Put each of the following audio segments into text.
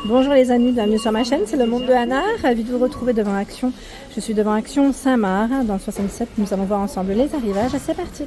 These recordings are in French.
Bonjour les amis, bienvenue sur ma chaîne, c'est le monde de Anna, ravie de vous retrouver devant Action. Je suis devant Action Saint-Marc, dans le 67, nous allons voir ensemble les arrivages, c'est parti.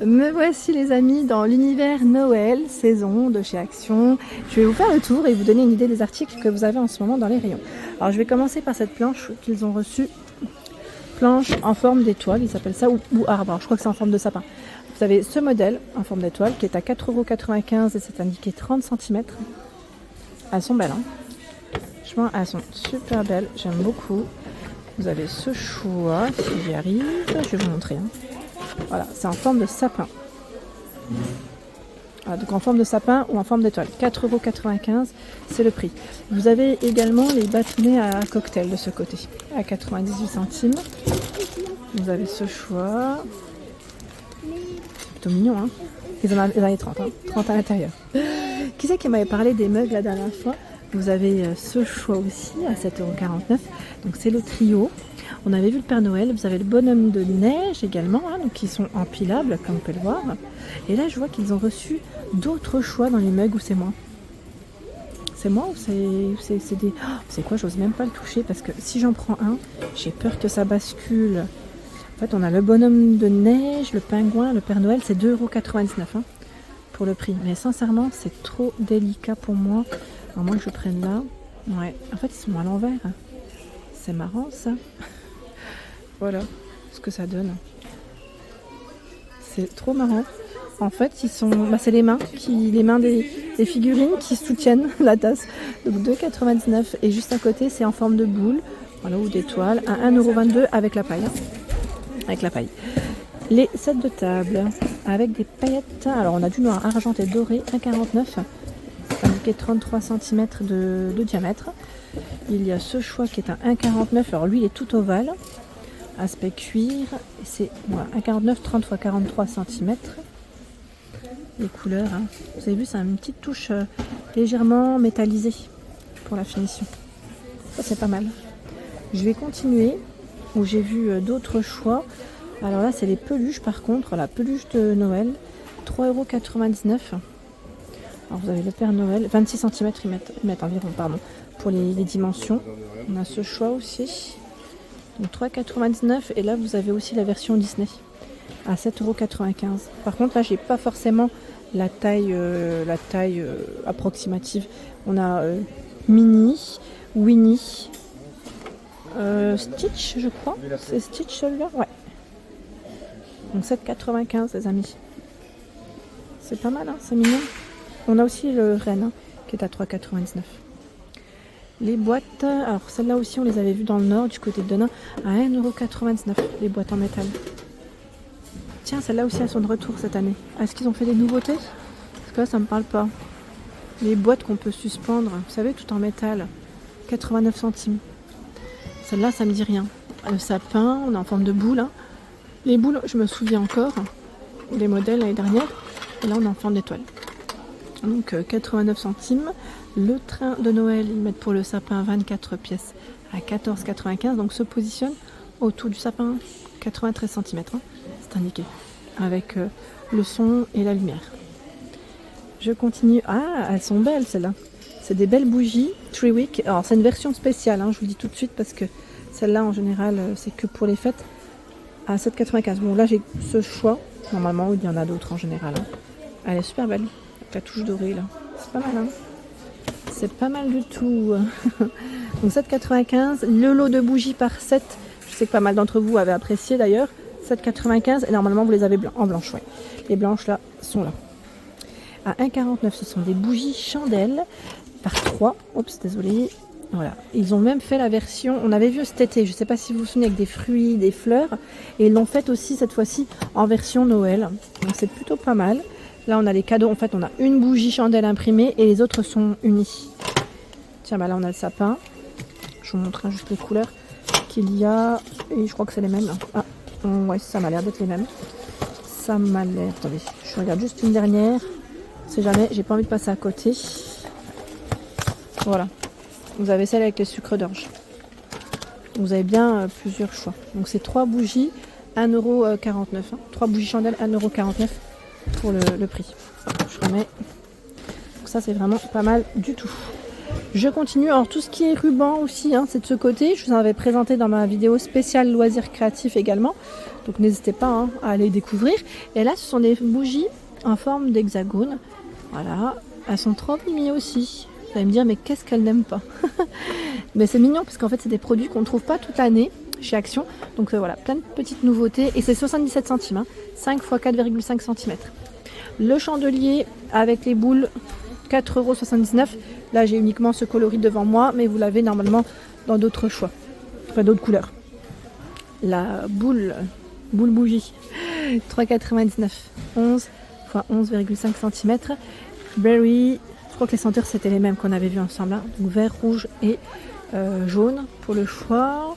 Me voici les amis dans l'univers Noël, saison de chez Action. Je vais vous faire le tour et vous donner une idée des articles que vous avez en ce moment dans les rayons. Alors je vais commencer par cette planche qu'ils ont reçue, planche en forme d'étoile, ils s'appellent ça, ou arbre, alors, je crois que c'est en forme de sapin. Vous avez ce modèle en forme d'étoile qui est à 4,95 € et c'est indiqué 30 cm. Elles sont belles, hein. Franchement, elles sont super belles, j'aime beaucoup. Vous avez ce choix, si j'y arrive, je vais vous montrer. Hein. Voilà, c'est en forme de sapin. Voilà, donc en forme de sapin ou en forme d'étoile. 4,95 €, c'est le prix. Vous avez également les bâtonnets à cocktail de ce côté, à 98 centimes. Vous avez ce choix. C'est plutôt mignon, hein. Ils en avaient 30, hein. 30 à l'intérieur. Qui c'est qui m'avait parlé des mugs la dernière fois? Vous avez ce choix aussi à 7,49 €. Donc c'est le trio. On avait vu le Père Noël. Vous avez le bonhomme de neige également, hein, donc qui sont empilables comme vous pouvez le voir. Et là je vois qu'ils ont reçu d'autres choix dans les mugs où c'est moi. C'est moi ou c'est des... Oh, c'est quoi? J'ose même pas le toucher parce que si j'en prends un, j'ai peur que ça bascule. En fait on a le bonhomme de neige, le pingouin, le Père Noël, c'est 2,99 €. Hein. Pour le prix, mais sincèrement c'est trop délicat pour moi, à moins que je prenne là. Ouais, en fait ils sont à l'envers, c'est marrant ça. Voilà ce que ça donne, c'est trop marrant. En fait ils sont, c'est les mains des figurines qui soutiennent la tasse. Donc 2,99 € et juste à côté c'est en forme de boule, voilà, ou d'étoile, à 1,22 € avec la paille, avec la paille. Les sets de table avec des paillettes. Alors on a du noir argenté doré, 1,49 €. C'est indiqué 33 cm de diamètre. Il y a ce choix qui est un 1,49 €. Alors lui il est tout ovale. Aspect cuir. C'est voilà, 1,49 €, 30 x 43 cm. Les couleurs. Hein. Vous avez vu, c'est une petite touche légèrement métallisée pour la finition. Ça c'est pas mal. Je vais continuer où j'ai vu d'autres choix. Alors là, c'est les peluches par contre, la peluche de Noël, 3,99 €. Alors vous avez le Père Noël, 26 cm ils mettent environ, pardon, pour les dimensions. On a ce choix aussi, donc 3,99 € et là vous avez aussi la version Disney à 7,95 €. Par contre là, j'ai pas forcément la taille approximative. On a Minnie, Winnie, Stitch, je crois. C'est Stitch celui-là, ouais. Donc 7,95 € les amis. C'est pas mal, hein, c'est mignon. On a aussi le renne hein, qui est à 3,99 €. Les boîtes, alors celles-là aussi on les avait vues dans le nord du côté de Denain à 1,99 €, les boîtes en métal. Tiens, celles-là aussi elles sont de retour cette année. Est-ce qu'ils ont fait des nouveautés? Parce que là ça me parle pas. Les boîtes qu'on peut suspendre, vous savez, tout en métal, 89 centimes. Celle-là ça me dit rien. Le sapin, on est en forme de boule. Hein. Les boules, je me souviens encore, des modèles l'année dernière. Et là, on est en forme d'étoile. Donc, 89 centimes. Le train de Noël, ils mettent pour le sapin 24 pièces à 14,95 €. Donc, se positionne autour du sapin 93 cm. Hein, c'est indiqué. Avec le son et la lumière. Je continue. Ah, elles sont belles, celles-là. C'est des belles bougies. Treewick. Alors, c'est une version spéciale, hein, je vous le dis tout de suite, parce que celle-là, en général, c'est que pour les fêtes. À 7,95 €. Bon là j'ai ce choix, normalement il y en a d'autres en général. Hein. Elle est super belle, avec la touche dorée là. C'est pas mal hein. C'est pas mal du tout. Donc 7,95 €. Le lot de bougies par 7, je sais que pas mal d'entre vous avaient apprécié d'ailleurs. 7,95 € et normalement vous les avez en blanche. Ouais. Les blanches là sont là. À 1,49 €, ce sont des bougies chandelles par 3. Oups, désolé. Voilà, ils ont même fait la version, on avait vu cet été, je ne sais pas si vous vous souvenez, avec des fruits, des fleurs, et ils l'ont fait aussi cette fois-ci en version Noël, donc c'est plutôt pas mal. Là on a les cadeaux, en fait on a une bougie chandelle imprimée et les autres sont unies. Tiens, bah là on a le sapin, je vous montre juste les couleurs qu'il y a, et je crois que c'est les mêmes. Ah, ouais, ça m'a l'air d'être les mêmes. Ça m'a l'air, attendez, je regarde juste une dernière, on sait jamais, j'ai pas envie de passer à côté. Voilà. Vous avez celle avec les sucres d'orge. Vous avez bien plusieurs choix. Donc c'est 3 bougies, 1,49 €. Hein. 3 bougies chandelles, 1,49 € pour le prix. Je remets. Donc ça c'est vraiment pas mal du tout. Je continue. Alors tout ce qui est ruban aussi, hein, c'est de ce côté. Je vous en avais présenté dans ma vidéo spéciale loisirs créatifs également. Donc n'hésitez pas hein, à aller découvrir. Et là, ce sont des bougies en forme d'hexagone. Voilà. Elles sont trop mimiées aussi. Vous allez me dire, mais qu'est-ce qu'elles n'aiment pas? Mais c'est mignon parce qu'en fait, c'est des produits qu'on ne trouve pas toute l'année chez Action. Donc voilà, plein de petites nouveautés. Et c'est 77 centimes, hein, 5 x 4,5 cm. Le chandelier avec les boules, 4,79 €. Là, j'ai uniquement ce coloris devant moi, mais vous l'avez normalement dans d'autres choix, enfin d'autres couleurs. La boule bougie, 3,99 €, 11 x 11,5 cm. Berry, je crois que les senteurs c'était les mêmes qu'on avait vu ensemble, hein. Donc vert, rouge et jaune pour le choix.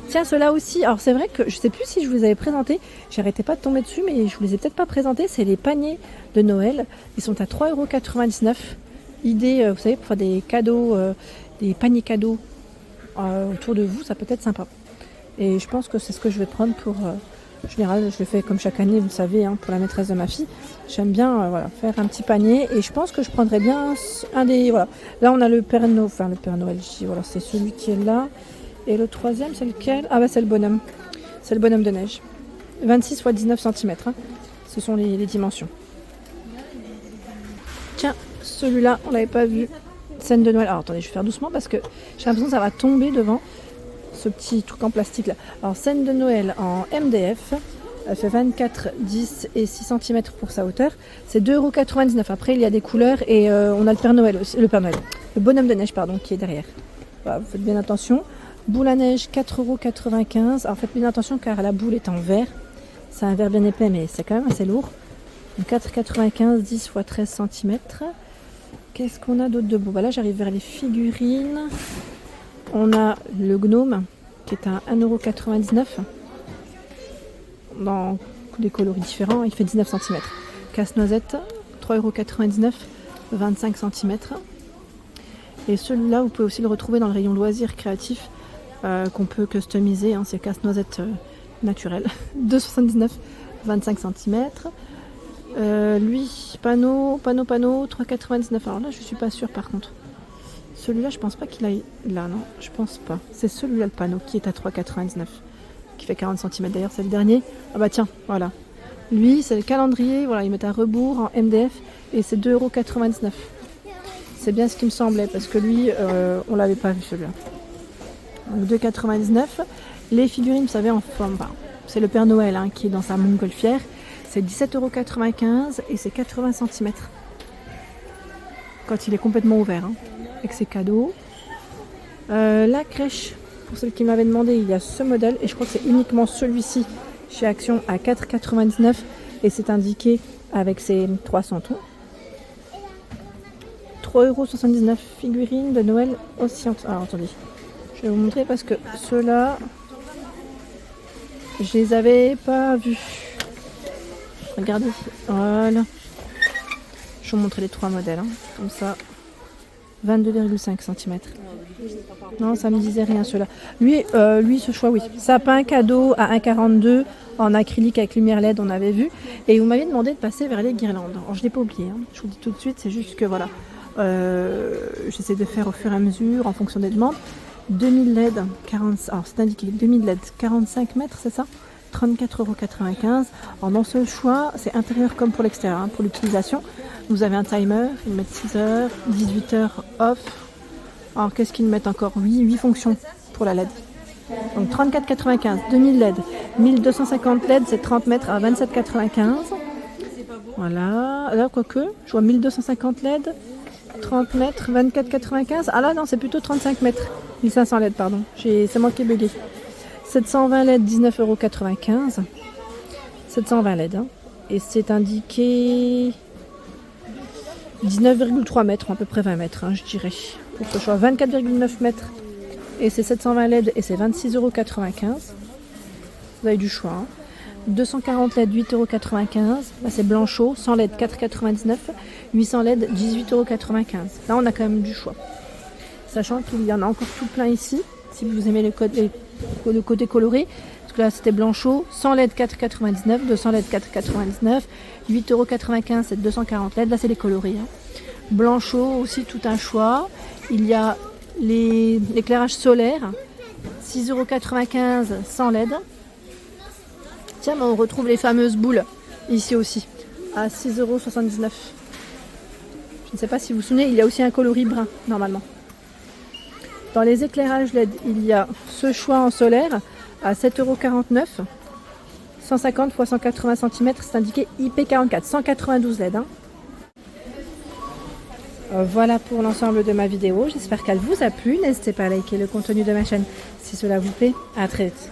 Tiens, ceux-là aussi, alors c'est vrai que je sais plus si je vous les avais présentés, j'arrêtais pas de tomber dessus, mais je vous les ai peut-être pas présentés, c'est les paniers de Noël, ils sont à 3,99 €. Idée, vous savez, pour faire des cadeaux, des paniers cadeaux autour de vous, ça peut être sympa. Et je pense que c'est ce que je vais prendre pour... en général, je le fais comme chaque année, vous le savez, hein, pour la maîtresse de ma fille. J'aime bien voilà, faire un petit panier et je pense que je prendrais bien un des... Voilà. Là, on a le Père Noël, enfin le Père Noël, je dis, voilà, c'est celui qui est là. Et le troisième, c'est lequel? Ah bah c'est le bonhomme. C'est le bonhomme de neige. 26 x 19 cm. Hein. Ce sont les dimensions. Tiens, celui-là, on l'avait pas vu. Scène de Noël. Alors attendez, je vais faire doucement parce que j'ai l'impression que ça va tomber devant ce petit truc en plastique là. Alors scène de Noël en MDF. Elle fait 24, 10 et 6 cm pour sa hauteur. C'est 2,99 €. Après, il y a des couleurs et on a le Père Noël aussi. Le Père Noël. Le bonhomme de neige, pardon, qui est derrière. Voilà, vous faites bien attention. Boule à neige, 4,95 €. Alors faites bien attention car la boule est en verre. C'est un verre bien épais, mais c'est quand même assez lourd. 4,95 €, 10 x 13 cm. Qu'est-ce qu'on a d'autre de beau? Bah là, j'arrive vers les figurines. On a le gnome qui est à 1,99 €. Dans des coloris différents, il fait 19 cm. Casse-noisette, 3,99 €, 25 cm. Et celui-là, vous pouvez aussi le retrouver dans le rayon loisirs créatifs qu'on peut customiser. Hein, c'est casse-noisette naturel. 2,79 €, 25 cm. Lui, panneau, 3,99 €. Alors là, je suis pas sûre par contre. Celui-là, je pense pas qu'il aille là, non, je pense pas. C'est celui-là le panneau qui est à 3,99 €, qui fait 40 cm. D'ailleurs, c'est le dernier. Ah bah tiens, voilà. Lui, c'est le calendrier. Voilà, ils mettent un rebours en MDF et c'est 2,99 €. C'est bien ce qui me semblait parce que lui, on l'avait pas vu celui-là. Donc 2,99 €. Les figurines, vous savez, en forme, enfin, c'est le Père Noël hein, qui est dans sa montgolfière. C'est 17,95 € et c'est 80 cm. Quand il est complètement ouvert, hein, avec ses cadeaux. La crèche, pour celle qui m'avait demandé, il y a ce modèle et je crois que c'est uniquement celui-ci chez Action à 4,99 € et c'est indiqué avec ses 300 tours. 3,79 € figurines de Noël aussi. Alors attendez, je vais vous montrer parce que ceux-là, je les avais pas vus. Regardez, voilà. Je vais vous montrer les trois modèles, hein, comme ça. 22,5 cm. Non, ça me disait rien ceux-là. Lui, ce choix, oui. Sapin cadeau à 1,42 € en acrylique avec lumière LED, on avait vu. Et vous m'aviez demandé de passer vers les guirlandes. Alors, je ne l'ai pas oublié, hein. Je vous dis tout de suite, c'est juste que voilà. J'essaie de faire au fur et à mesure en fonction des demandes. 2000 LED, 40, alors c'est indiqué 2000 LED, 45 mètres, c'est ça? 34,95 €. Alors dans ce choix, c'est intérieur comme pour l'extérieur, hein, pour l'utilisation. Vous avez un timer, ils mettent 6 heures, 18 heures off. Alors qu'est-ce qu'ils mettent encore? 8 fonctions pour la LED. Donc 34,95 €, 2000 LED, 1250 LED, c'est 30 mètres à 27,95 €. Voilà, là quoique, je vois 1250 LED, 30 mètres, 24,95 €. Ah là non, c'est plutôt 35 mètres, 1500 LED, pardon. C'est moi qui ai bugué. 720 LED, 19,95 €. 720 LED. Hein. Et c'est indiqué 19,3 mètres, à peu près 20 mètres, hein, je dirais. Pour ce choix, 24,9 mètres. Et c'est 720 LED et c'est 26,95 €. Vous avez du choix. Hein. 240 LED, 8,95 €. Là, c'est Blanchot. 100 LED, 4,99 €. 800 LED, 18,95 €. Là, on a quand même du choix. Sachant qu'il y en a encore tout plein ici. Si vous aimez le côté coloré. Parce que là, c'était Blanchot. 100 LED, 4,99 €. 200 LED, 4,99 €. 8,95 €, c'est 240 LED. Là, c'est les colorés. Hein. Blanchot, aussi tout un choix. Il y a l'éclairage solaire, 6,95 € sans LED. Tiens, mais on retrouve les fameuses boules ici aussi, à 6,79 €. Je ne sais pas si vous vous souvenez, il y a aussi un coloris brun, normalement. Dans les éclairages LED, il y a ce choix en solaire à 7,49 €. 150 x 180 cm, c'est indiqué IP44, 192 LED. Voilà pour l'ensemble de ma vidéo. J'espère qu'elle vous a plu. N'hésitez pas à liker le contenu de ma chaîne si cela vous plaît. À très vite.